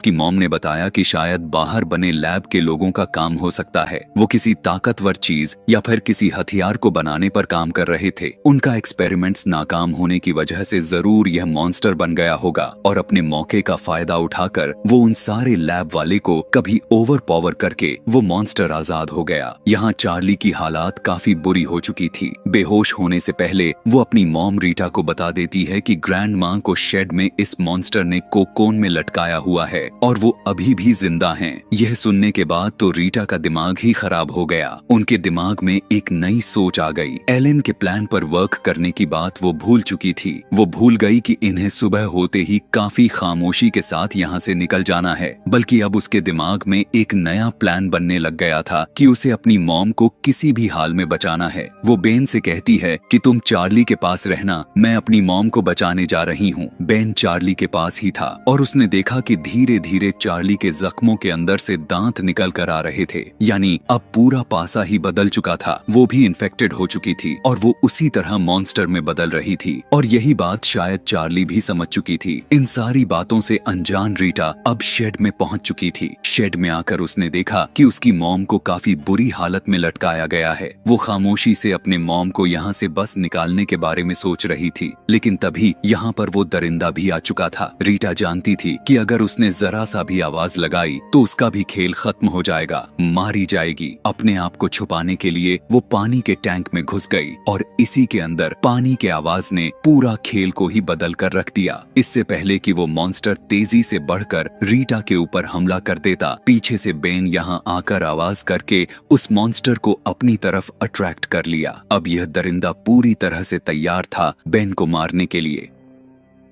की मॉम ने बताया कि शायद बाहर बने लैब के लोगों का काम हो सकता है। वो किसी ताकतवर चीज या फिर किसी हथियार को बनाने पर काम कर रहे थे। उनका एक्सपेरिमेंट्स नाकाम होने की वजह से जरूर यह मॉन्स्टर बन गया होगा और अपने मौके का फायदा उठाकर वो उन सारे लैब वाले को कभी ओवर पावर करके वो मॉन्स्टर आजाद हो गया। यहाँ चार्ली की हालात काफी बुरी हो चुकी थी। बेहोश होने से पहले वो अपनी मॉम रीटा को बता देती है कि ग्रैंड माँ को शेड में इस मॉन्स्टर ने कोकोन में लटकाया हुआ है और वो अभी भी जिंदा हैं। यह सुनने के बाद तो रीटा का दिमाग ही खराब हो गया। उनके दिमाग में एक नई सोच आ गई। एलन के प्लान पर वर्क करने की बात वो भूल चुकी थी। वो भूल गई कि इन्हें सुबह होते ही काफी खामोशी के साथ यहाँ से निकल जाना है, बल्कि अब उसके दिमाग में एक नया प्लान बनने लग गया था कि उसे अपनी मॉम को किसी भी हाल में बचाना है। वो बेन से कहती है कि तुम चार्ली के पास रहना, मैं अपनी मॉम को बचाने जा रही हूँ। बेन चार्ली के पास ही था और उसने देखा कि धीरे धीरे चार्ली के जख्मों के अंदर से दांत निकल कर आ रहे थे, यानी अब पूरा पासा ही बदल चुका था। वो भी इन्फेक्टेड हो चुकी थी और वो उसी तरह मॉन्स्टर में बदल रही थी और यही बात शायद चार्ली भी समझ चुकी थी। इन सारी बातों से अनजान रीटा अब शेड में पहुंच चुकी थी। शेड में आकर उसने देखा कि उसकी मॉम को काफी बुरी हालत में लटकाया गया है। वो खामोशी से अपने मॉम को यहाँ से बस निकालने के बारे में सोच रही थी, लेकिन तभी यहाँ पर वो दरिंदा भी आ चुका था। रीटा जानती थी कि अगर उसने जरा सा भी आवाज लगाई तो उसका भी खेल खत्म हो जाएगा, मारी जाएगी। अपने आप को छुपाने के लिए वो पानी के टैंक में घुस गई और इसी के अंदर पानी के आवाज ने पूरा खेल को ही बदल कर रख दिया। इससे पहले कि वो मॉन्स्टर तेजी से बढ़कर रीटा के ऊपर हमला कर देता, पीछे से बेन यहाँ आकर आवाज करके उस मॉन्स्टर को अपनी तरफ अट्रैक्ट कर लिया। अब यह दरिंदा पूरी तरह से तैयार था बेन को मारने के लिए।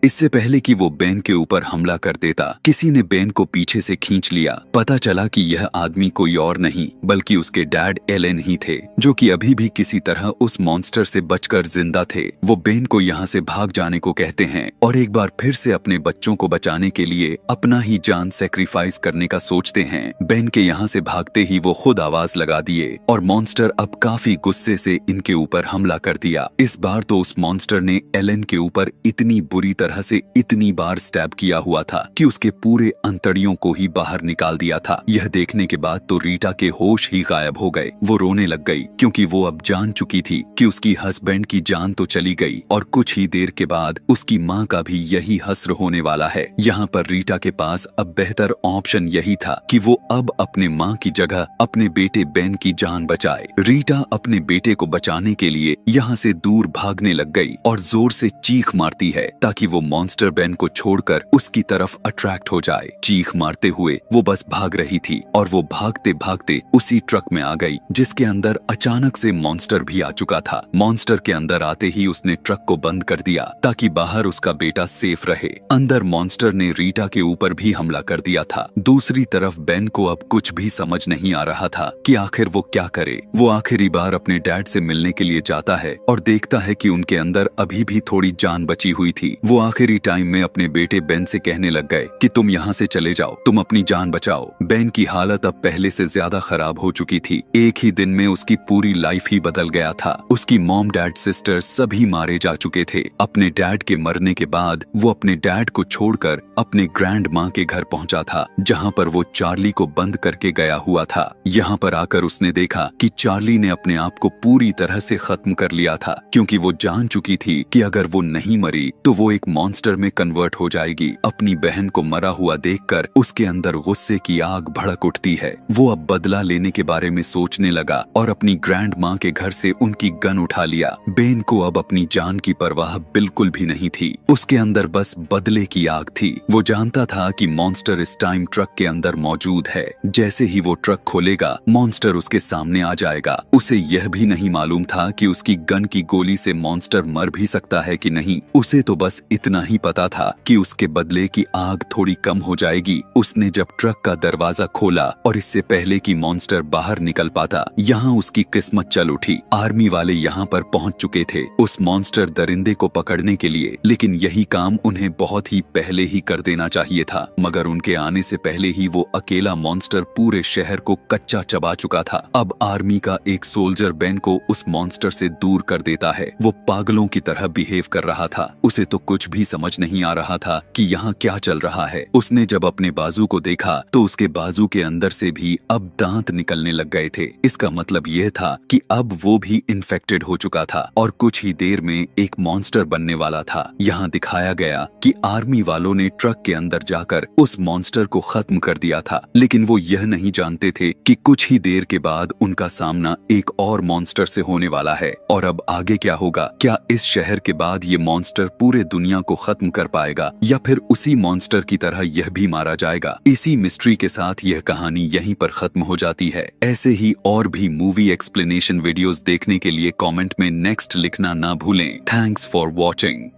इससे पहले कि वो बेन के ऊपर हमला कर देता, किसी ने बेन को पीछे से खींच लिया। पता चला कि यह आदमी कोई और नहीं बल्कि उसके डैड एलन ही थे, जो कि अभी भी किसी तरह उस मॉन्स्टर से बचकर जिंदा थे। वो बेन को यहाँ से भाग जाने को कहते हैं और एक बार फिर से अपने बच्चों को बचाने के लिए अपना ही जान सेक्रीफाइस करने का सोचते हैं। बेन के यहाँ से भागते ही वो खुद आवाज लगा दिए और मॉन्स्टर अब काफी गुस्से से इनके ऊपर हमला कर दिया। इस बार तो उस मॉन्स्टर ने एलन के ऊपर इतनी बुरी तरह से इतनी बार स्टैब किया हुआ था कि उसके पूरे अंतड़ियों को ही बाहर निकाल दिया था। यह देखने के बाद तो रीटा के होश ही गायब हो गए। वो रोने लग गई क्योंकि वो अब जान चुकी थी कि उसकी हस्बैंड की जान तो चली गई और कुछ ही देर के बाद उसकी माँ का भी यही हस्र होने वाला है। यहाँ पर रीटा के पास अब बेहतर ऑप्शन यही था कि वो अब अपने माँ की जगह अपने बेटे बेन की जान बचाए। रीटा अपने बेटे को बचाने के लिए यहाँ से दूर भागने लग गई और जोर से चीख मारती है ताकि वो मॉन्स्टर बेन को छोड़कर उसकी तरफ अट्रैक्ट हो जाए। चीख मारते हुए वो बस भाग रही थी और वो भागते भागते उसी ट्रक में आ गई जिसके अंदर अचानक से मॉन्स्टर भी आ चुका था। मॉन्स्टर के अंदर आते ही उसने ट्रक को बंद कर दिया ताकि बाहर उसका बेटा सेफ रहे। अंदर मॉन्स्टर ने रीटा के ऊपर भी हमला कर दिया था। दूसरी तरफ बेन को अब कुछ भी समझ नहीं आ रहा था कि आखिर वो क्या करे। वो आखिरी बार अपने डैड से मिलने के लिए जाता है और देखता है कि उनके अंदर अभी भी थोड़ी जान बची हुई थी। वो आखिरी टाइम में अपने बेटे बेन से कहने लग गए कि तुम यहाँ से चले जाओ, तुम अपनी जान बचाओ। बेन की हालत अब पहले से ज्यादा खराब हो चुकी थी। एक ही दिन में उसकी पूरी लाइफ ही बदल गया था। उसकी मॉम, डैड, सिस्टर सभी मारे जा चुके थे। अपने डैड के मरने के बाद वो अपने डैड को छोड़कर अपने ग्रैंड माँ के घर पहुंचा था, जहाँ पर वो चार्ली को बंद करके गया हुआ था। यहाँ पर आकर उसने देखा कि चार्ली ने अपने आप को पूरी तरह से खत्म कर लिया था, क्योंकि वो जान चुकी थी कि अगर वो नहीं मरी तो वो एक मॉन्स्टर में कन्वर्ट हो जाएगी। अपनी बहन को मरा हुआ देखकर उसके अंदर गुस्से की आग भड़क उठती है। वो अब बदला लेने के बारे में सोचने लगा और अपनी ग्रैंड माँ के घर से उनकी गन उठा लिया। बेन को अब अपनी जान की परवाह बिल्कुल भी नहीं थी। उसके अंदर बस बदले की आग थी। वो जानता था कि मॉन्स्टर इस टाइम ट्रक के अंदर मौजूद है। जैसे ही वो ट्रक खोलेगा मॉन्स्टर उसके सामने आ जाएगा। उसे यह भी नहीं मालूम था कि उसकी गन की गोली से मॉन्स्टर मर भी सकता है कि नहीं। उसे तो बस इतना ही पता था कि उसके बदले की आग थोड़ी कम हो जाएगी। उसने जब ट्रक का दरवाजा खोला और इससे पहले कि मॉन्स्टर बाहर निकल पाता, यहाँ उसकी किस्मत चल उठी। आर्मी वाले यहाँ पर पहुँच चुके थे उस मॉन्स्टर दरिंदे को पकड़ने के लिए, लेकिन यही काम उन्हें बहुत ही पहले ही कर देना चाहिए था। मगर उनके आने से पहले ही वो अकेला मॉन्स्टर पूरे शहर को कच्चा चबा चुका था। अब आर्मी का एक सोल्जर बेन को उस मॉन्स्टर से दूर कर देता है। वो पागलों की तरह बिहेव कर रहा था। उसे तो कुछ भी समझ नहीं आ रहा था कि यहाँ क्या चल रहा है। उसने जब अपने बाजू को देखा तो उसके बाजू के अंदर से भी अब दांत निकलने लग गए थे। इसका मतलब यह था कि अब वो भी इन्फेक्टेड हो चुका था और कुछ ही देर में एक मॉन्स्टर बनने वाला था। यहाँ दिखाया गया कि आर्मी वालों ने ट्रक के अंदर जाकर उस मॉन्स्टर को खत्म कर दिया था, लेकिन वो यह नहीं जानते थे कि कुछ ही देर के बाद उनका सामना एक और मॉन्स्टर से होने वाला है। और अब आगे क्या होगा? क्या इस शहर के बाद ये मॉन्स्टर पूरे दुनिया को खत्म कर पाएगा या फिर उसी मॉन्स्टर की तरह यह भी मारा जाएगा? इसी मिस्ट्री के साथ यह कहानी यहीं पर खत्म हो जाती है। ऐसे ही और भी मूवी एक्सप्लेनेशन वीडियोस देखने के लिए कमेंट में नेक्स्ट लिखना ना भूलें। Thanks for watching.